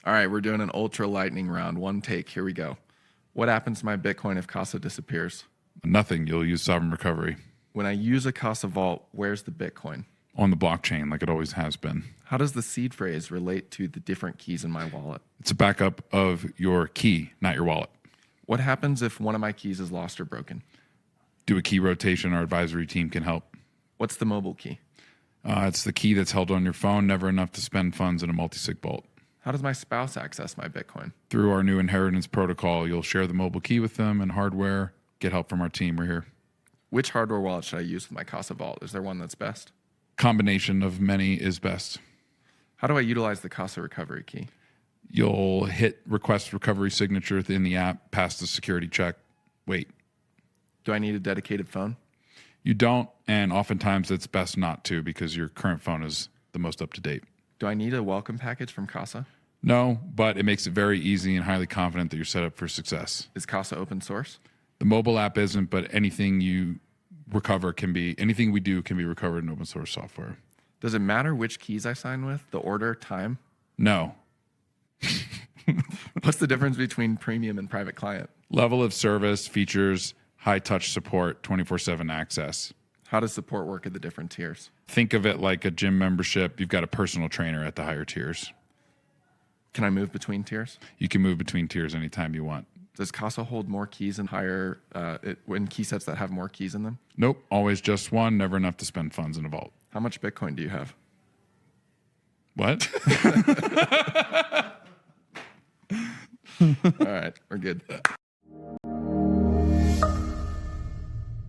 All right, we're doing an ultra lightning round. One take. Here we go. What happens to my Bitcoin if Casa disappears? Nothing. You'll use sovereign recovery When I use a Casa vault, where's the Bitcoin? on the blockchain like it always has been. How does the seed phrase relate to the different keys in my wallet? It's a backup of your key, not your wallet. What happens if one of my keys is lost or broken? Do a key rotation. Our advisory team can help. What's the mobile key? It's the key that's held on your phone, never enough to spend funds in a multi-sig vault. How does my spouse access my Bitcoin? Through our new inheritance protocol, you'll share the mobile key with them and hardware. Get help from our team. We're here. Which hardware wallet should I use with my Casa vault? Is there one that's best? Combination of many is best. How do I utilize the Casa recovery key? You'll hit request recovery signature in the app, pass the security check, wait. Do I need a dedicated phone? You don't, and oftentimes it's best not to because your current phone is the most up to date. Do I need a welcome package from Casa? No, but it makes it very easy and highly confident that you're set up for success. Is Casa open source? The mobile app isn't, but anything you recover anything we do can be recovered in open source software. Does it matter which keys I sign with? The order, time? No. What's the difference between premium and private client? Level of service, features, high touch support, 24/7 access. How does support work at the different tiers? Think of it like a gym membership. You've got a personal trainer at the higher tiers. Can I move between tiers? You can move between tiers anytime you want. Does Casa hold more keys in higher, in key sets that have more keys in them? Nope, always just one, never enough to spend funds in a vault. How much Bitcoin do you have? What? All right, we're good.